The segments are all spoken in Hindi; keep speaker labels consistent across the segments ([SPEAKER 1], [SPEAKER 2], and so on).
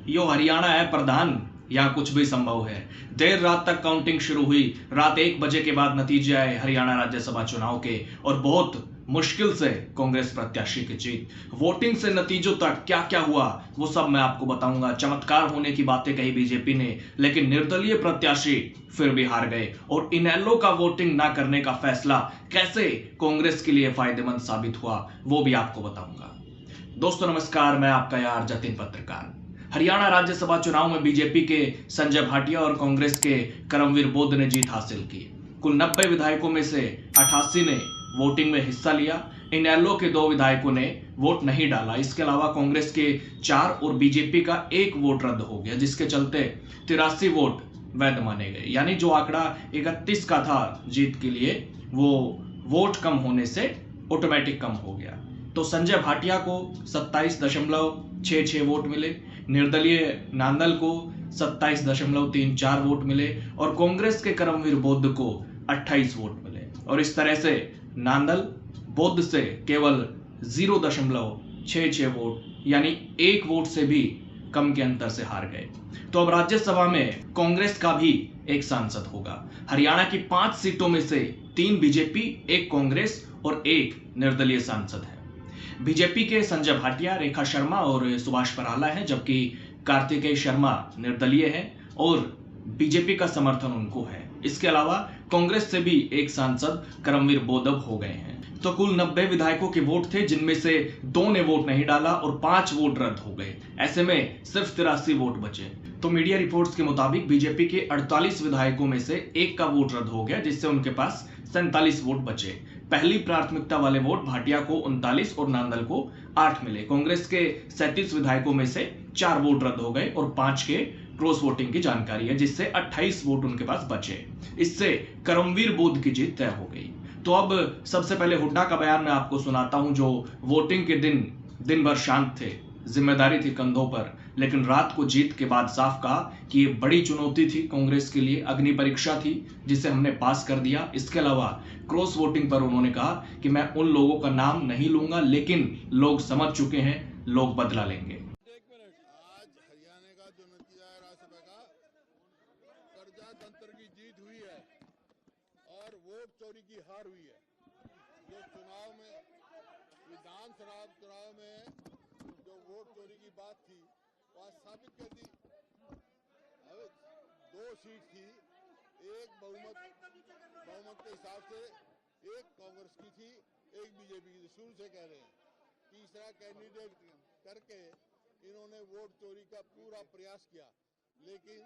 [SPEAKER 1] यो हरियाणा है प्रधान, यहाँ कुछ भी संभव है। देर रात तक काउंटिंग शुरू हुई। रात 1 बजे के बाद नतीजे आए हरियाणा राज्यसभा चुनाव के, और बहुत मुश्किल से कांग्रेस प्रत्याशी की जीत। वोटिंग से नतीजों तक क्या क्या हुआ वो सब मैं आपको बताऊंगा। चमत्कार होने की बातें कही बीजेपी ने, लेकिन निर्दलीय प्रत्याशी फिर भी हार गए। और इनेलो का वोटिंग ना करने का फैसला कैसे कांग्रेस के लिए फायदेमंद साबित हुआ वो भी आपको बताऊंगा। दोस्तों नमस्कार, मैं आपका यार जतिन पत्रकार। हरियाणा राज्यसभा चुनाव में बीजेपी के संजय भाटिया और कांग्रेस के करमवीर बोध ने जीत हासिल की। कुल 90 विधायकों में से 88 ने वोटिंग में हिस्सा लिया। इनेलो के 2 विधायकों ने वोट नहीं डाला। इसके अलावा कांग्रेस के 4 और बीजेपी का 1 वोट रद्द हो गया, जिसके चलते 83 वोट वैध माने गए। यानी जो आंकड़ा 31 का था जीत के लिए, वो वोट कम होने से ऑटोमेटिक कम हो गया। तो संजय भाटिया को 27.66 वोट मिले, निर्दलीय नांदल को 27.34 वोट मिले और कांग्रेस के करमवीर बोध को 28 वोट मिले। और इस तरह से नांदल बोध से केवल 0.66 वोट, यानी 1 वोट से भी कम के अंतर से हार गए। तो अब राज्यसभा में कांग्रेस का भी एक सांसद होगा। हरियाणा की 5 सीटों में से 3 बीजेपी, 1 कांग्रेस और 1 निर्दलीय सांसद है। बीजेपी के संजय भाटिया, रेखा शर्मा और सुभाष पराला हैं, जबकि कार्तिकेय शर्मा निर्दलीय है और बीजेपी का समर्थन उनको है। इसके अलावा कांग्रेस से भी 1 सांसद करमवीर बोध हो गए हैं। तो कुल 90 विधायकों के वोट थे, जिनमें से 2 ने वोट नहीं डाला और 5 वोट रद्द हो गए। ऐसे में सिर्फ 83 वोट बचे। तो मीडिया रिपोर्ट्स के मुताबिक बीजेपी के 48 विधायकों में से 1 का वोट रद्द हो गया, जिससे उनके पास 47 वोट बचे। पहली प्राथमिकता वाले वोट भाटिया को 39 और नांदल को 8 मिले। कांग्रेस के 37 विधायकों में से 4 वोट रद्द हो गए और 5 के क्रॉस वोटिंग की जानकारी है, जिससे 28 वोट उनके पास बचे। इससे करमवीर बोध की जीत तय हो गई। तो अब सबसे पहले हुड्डा का बयान मैं आपको सुनाता हूं, जो वोटिंग के दिन भर शांत थे, जिम्मेदारी थी कंधों पर, लेकिन रात को जीत के बाद साफ कहा कि ये बड़ी चुनौती थी कांग्रेस के लिए, अग्नि परीक्षा थी जिसे हमने पास कर दिया। इसके अलावा क्रॉस वोटिंग पर उन्होंने कहा कि मैं उन लोगों का नाम नहीं लूंगा, लेकिन लोग समझ चुके हैं, लोग बदला लेंगे।
[SPEAKER 2] आज हरियाणा का जो नतीजा है राज्यसभा का, प्रजातंत्र की जीत हुई है और वोट चोरी की हार हुई है। जो चुनाव में विधानसभा चुनाव में जो वोट चोरी की बात थी वो आज साबित कर दी। अब 2 सीट थी, एक बहुमत के हिसाब से 1 कांग्रेस की थी, 1 बीजेपी की थी, शुरू से कह रहे हैं। तीसरा कैंडिडेट करके इन्होंने वोट चोरी का पूरा प्रयास किया, लेकिन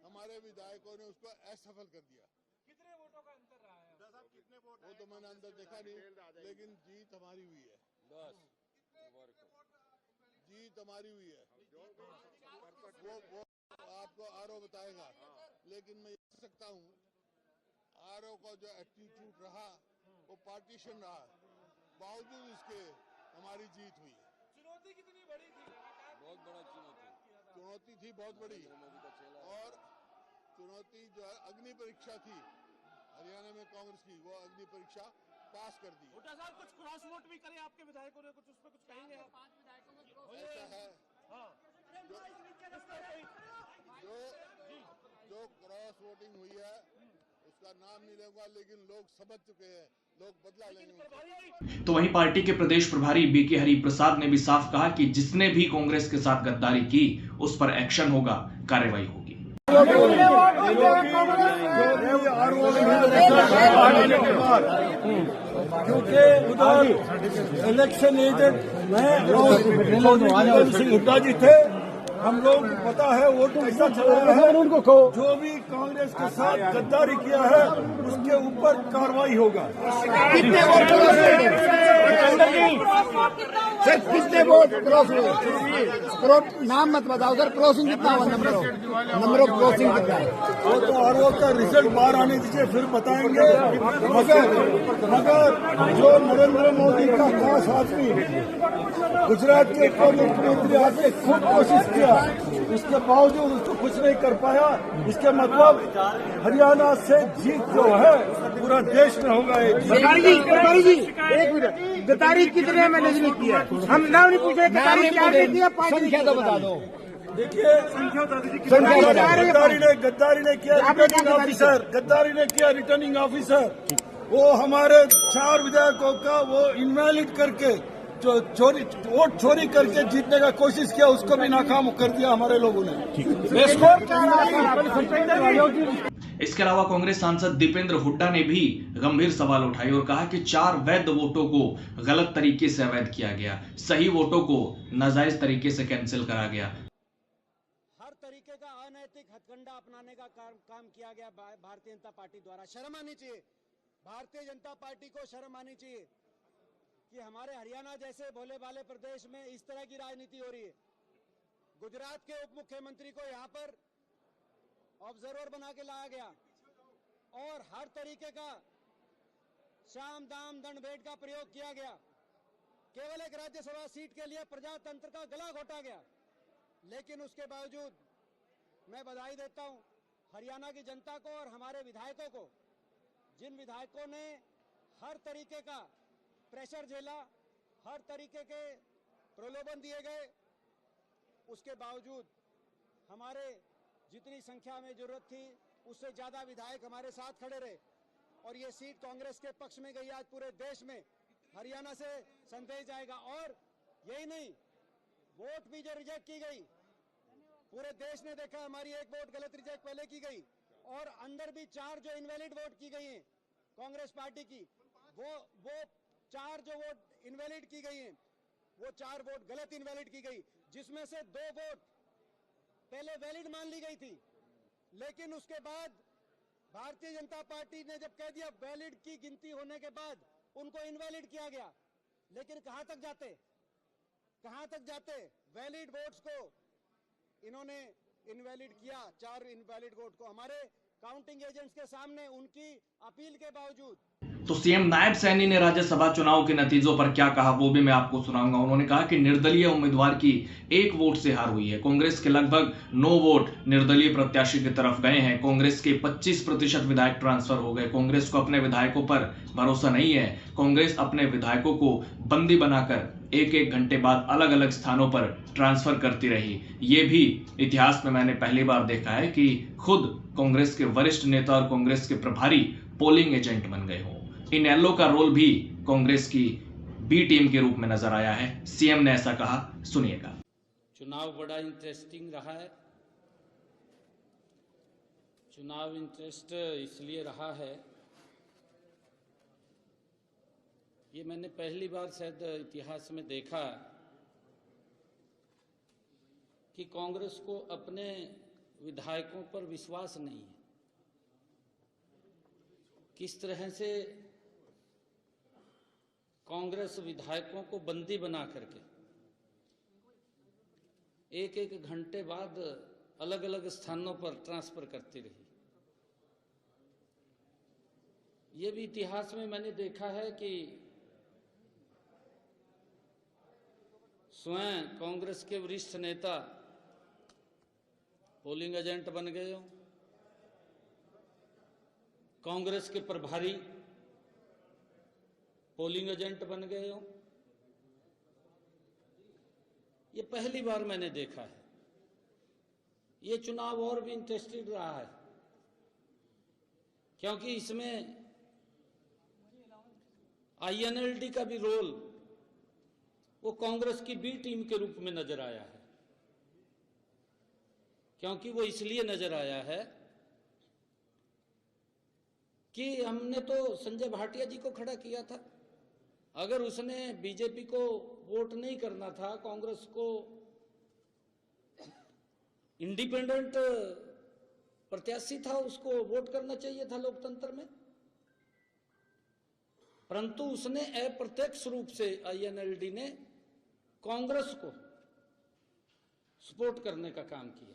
[SPEAKER 2] हमारे विधायकों ने उसको असफल कर दिया।
[SPEAKER 3] कितने वोटों का अंतर रहा है? कितने वोट?
[SPEAKER 2] वो तो मैंने अंदर देखा नहीं, लेकिन जीत हमारी हुई है। जीत हमारी हुई है। वो आपको आरओ बताएगा, लेकिन मैं ये कह सकता हूँ आरओ का जो एटीट्यूड रहा वो पार्टीशन रहा, बावजूद इसके हमारी जीत हुई है।
[SPEAKER 3] चुनौती कितनी बड़ी थी?
[SPEAKER 4] बहुत बड़ा
[SPEAKER 2] चुनौती थी, बहुत बड़ी। और चुनौती जो है अग्नि परीक्षा थी हरियाणा में कांग्रेस की, वो अग्नि परीक्षा पास कर दी।
[SPEAKER 3] हुड्डा साहब कुछ क्रॉस वोट भी करे आपके विधायकों ने, कुछ उस पर कुछ कहेंगे आप?
[SPEAKER 2] ऐसा है
[SPEAKER 3] हाँ।
[SPEAKER 2] जो क्रॉस वोटिंग हुई है उसका नाम नहीं लूंगा, लेकिन लोग समझ चुके हैं, लोग बदला लेंगे।
[SPEAKER 1] तो वहीं पार्टी के प्रदेश प्रभारी बीके हरिप्रसाद ने भी साफ कहा कि जिसने भी कांग्रेस के साथ गद्दारी की उस पर एक्शन होगा, कार्रवाई होगी।
[SPEAKER 5] क्योंकि उधर इलेक्शन एजेंट मैं और सिंह हुड्डा जी थे, हम लोग पता है वोट कैसा चला है। जो भी कांग्रेस के साथ गद्दारी किया है उसके ऊपर कार्रवाई होगा।
[SPEAKER 6] सर कितने वोट क्रॉस हुए? नाम मत बताओ सर, क्रॉसिंग कितना हुआ? नंबर ऑफ क्रॉसिंग कितना है?
[SPEAKER 5] वो तो आरओ का रिजल्ट बाहर आने दीजिए, फिर बताएंगे। मगर जो नरेंद्र मोदी का खास आदमी गुजरात के मुख्यमंत्री आके खूब कोशिश किया, उसके बावजूद उसको कुछ नहीं कर पाया। इसके मतलब हरियाणा से जीत जो है पूरा देश में होगा।
[SPEAKER 6] गद्दारी जी एक मिनट, गद्दारी कितने मैनेज ने किया? हम नाम नहीं पूछे, गद्दारी क्या किया? संख्या तो बता दो।
[SPEAKER 5] देखिए, गद्दारी ने किया रिटर्निंग ऑफिसर, वो हमारे 4 विधायकों का वो इनवैलिड करके वोट चोरी करके जीतने का कोशिश किया, उसको भी नाकाम कर दिया हमारे लोगों ने।
[SPEAKER 1] इसके अलावा कांग्रेस सांसद दीपेंद्र हुड्डा ने भी गंभीर सवाल उठाए और कहा कि 4 वैध वोटों को गलत तरीके से अवैध किया गया, सही वोटों को नाजायज तरीके से कैंसिल करा गया।
[SPEAKER 4] हर तरीके का अनैतिक हथकंडा अपनाने का काम किया गया भारतीय जनता पार्टी द्वारा। शर्म आनी चाहिए, भारतीय जनता पार्टी को शर्म आनी चाहिए कि हमारे हरियाणा जैसे भोले भाले प्रदेश में इस तरह की राजनीति हो रही है। गुजरात के उप मुख्यमंत्री को यहाँ पर ऑब्जर्वर बना के लाया गया और हर तरीके का शाम दाम दंड भेंट का प्रयोग किया गया। केवल एक राज्यसभा सीट के लिए प्रजातंत्र का गला घोटा गया। लेकिन उसके बावजूद मैं बधाई देता हूं हरियाणा की जनता को और हमारे विधायकों को, जिन विधायकों ने हर तरीके का प्रेशर झेला, हर तरीके के प्रलोभन दिए गए, उसके बावजूद हमारे जितनी संख्या में जरूरत थी उससे ज्यादा विधायक हमारे साथ खड़े रहे और ये सीट कांग्रेस के पक्ष में गई। आज पूरे देश में हरियाणा से संदेश जाएगा। और यही नहीं, वोट भी जो रिजेक्ट की गई, पूरे देश ने देखा, हमारी एक वोट गलत रिजेक्ट पहले की गई और अंदर भी 4 जो इनवैलिड वोट की गई हैं कांग्रेस पार्टी की, वो 4 जो वोट इनवैलिड की गई हैं, वो 4 वोट गलत इनवैलिड की गई, जिसमें से 2 वोट पहले वैलिड मान ली गई थी। लेकिन उसके बाद भारतीय जनता पार्टी ने जब कह दिया वैलिड की गिनती होने के बाद उनको इनवैलिड किया गया। लेकिन कहां तक जाते वैलिड वोट्स को इन्होंने इनवैलिड किया। 4 इनवैलिड वोट को हमारे काउंटिंग एजेंट्स के सामने उनकी अपील के बावजूद।
[SPEAKER 1] तो सीएम नायब सैनी ने राज्यसभा चुनाव के नतीजों पर क्या कहा वो भी मैं आपको सुनाऊंगा। उन्होंने कहा कि निर्दलीय उम्मीदवार की 1 वोट से हार हुई है। कांग्रेस के लगभग 9 वोट निर्दलीय प्रत्याशी की तरफ गए हैं। कांग्रेस के 25% विधायक ट्रांसफर हो गए। कांग्रेस को अपने विधायकों पर भरोसा नहीं है। कांग्रेस अपने विधायकों को बंदी बनाकर 1-1 घंटे बाद अलग अलग स्थानों पर ट्रांसफर करती रही। ये भी इतिहास में मैंने पहली बार देखा है कि खुद कांग्रेस के वरिष्ठ नेता और कांग्रेस के प्रभारी पोलिंग एजेंट बन गए हों। इनेलो का रोल भी कांग्रेस की बी टीम के रूप में नजर आया है। सीएम ने ऐसा कहा, सुनिएगा।
[SPEAKER 7] चुनाव बड़ा इंटरेस्टिंग रहा है। चुनाव इंटरेस्ट इसलिए रहा है, ये मैंने पहली बार शायद इतिहास में देखा कि कांग्रेस को अपने विधायकों पर विश्वास नहीं है। किस तरह से कांग्रेस विधायकों को बंदी बना करके 1-1 घंटे बाद अलग अलग स्थानों पर ट्रांसफर करती रही। ये भी इतिहास में मैंने देखा है कि स्वयं कांग्रेस के वरिष्ठ नेता पोलिंग एजेंट बन गए हो, कांग्रेस के प्रभारी पोलिंग एजेंट बन गए हो। ये पहली बार मैंने देखा है। ये चुनाव और भी इंटरेस्टिंग रहा है क्योंकि इसमें आईएनएलडी का भी रोल वो कांग्रेस की बी टीम के रूप में नजर आया है। क्योंकि वो इसलिए नजर आया है कि हमने तो संजय भाटिया जी को खड़ा किया था। अगर उसने बीजेपी को वोट नहीं करना था, कांग्रेस को इंडिपेंडेंट प्रत्याशी था, उसको वोट करना चाहिए था लोकतंत्र में। परंतु उसने अप्रत्यक्ष रूप से आईएनएलडी ने कांग्रेस को सपोर्ट करने का काम किया।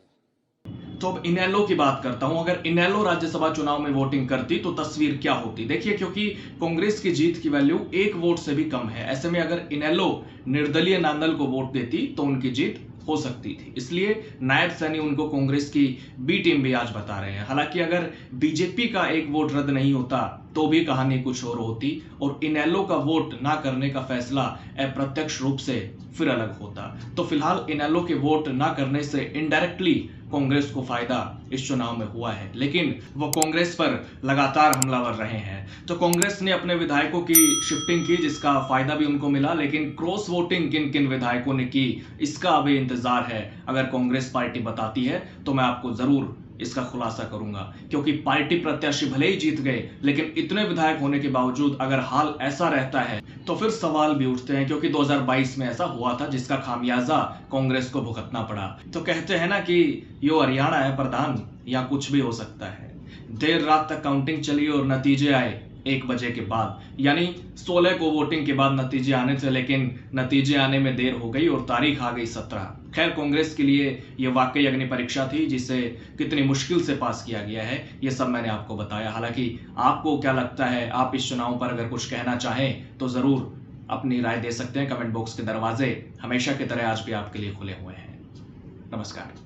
[SPEAKER 1] तो अब इनेलो की बात करता हूं। अगर इनेलो राज्यसभा चुनाव में वोटिंग करती तो तस्वीर क्या होती, देखिए। क्योंकि कांग्रेस की जीत की वैल्यू 1 वोट से भी कम है। ऐसे में अगर इनेलो निर्दलीय नांदल को वोट देती तो उनकी जीत हो सकती थी। इसलिए नायब सैनी उनको कांग्रेस की बी टीम भी आज बता रहे हैं। हालांकि अगर बीजेपी का 1 वोट रद्द नहीं होता तो भी कहानी कुछ और होती और इनेलो का वोट ना करने का फैसला अप्रत्यक्ष रूप से फिर अलग होता। तो फिलहाल इनेलो के वोट ना करने से इनडायरेक्टली कांग्रेस को फायदा इस चुनाव में हुआ है, लेकिन वो कांग्रेस पर लगातार हमलावर रहे हैं। तो कांग्रेस ने अपने विधायकों की शिफ्टिंग की, जिसका फायदा भी उनको मिला, लेकिन क्रॉस वोटिंग किन किन विधायकों ने की इसका अभी इंतजार है। अगर कांग्रेस पार्टी बताती है तो मैं आपको जरूर इसका खुलासा करूंगा, क्योंकि पार्टी प्रत्याशी भले ही जीत गए, लेकिन इतने विधायक होने के बावजूद अगर हाल ऐसा रहता है तो फिर सवाल भी उठते हैं, क्योंकि 2022 में ऐसा हुआ था जिसका खामियाजा कांग्रेस को भुगतना पड़ा। तो कहते हैं ना कि यो हरियाणा है प्रधान, या कुछ भी हो सकता है। देर रात तक काउंटिंग चली और नतीजे आए 1 बजे के बाद, यानी 16 को वोटिंग के बाद नतीजे आने थे, लेकिन नतीजे आने में देर हो गई और तारीख आ गई 17। खैर, कांग्रेस के लिए यह वाकई अग्नि परीक्षा थी, जिसे कितनी मुश्किल से पास किया गया है ये सब मैंने आपको बताया। हालांकि आपको क्या लगता है, आप इस चुनाव पर अगर कुछ कहना चाहें तो जरूर अपनी राय दे सकते हैं। कमेंट बॉक्स के दरवाजे हमेशा की तरह आज भी आपके लिए खुले हुए हैं। नमस्कार।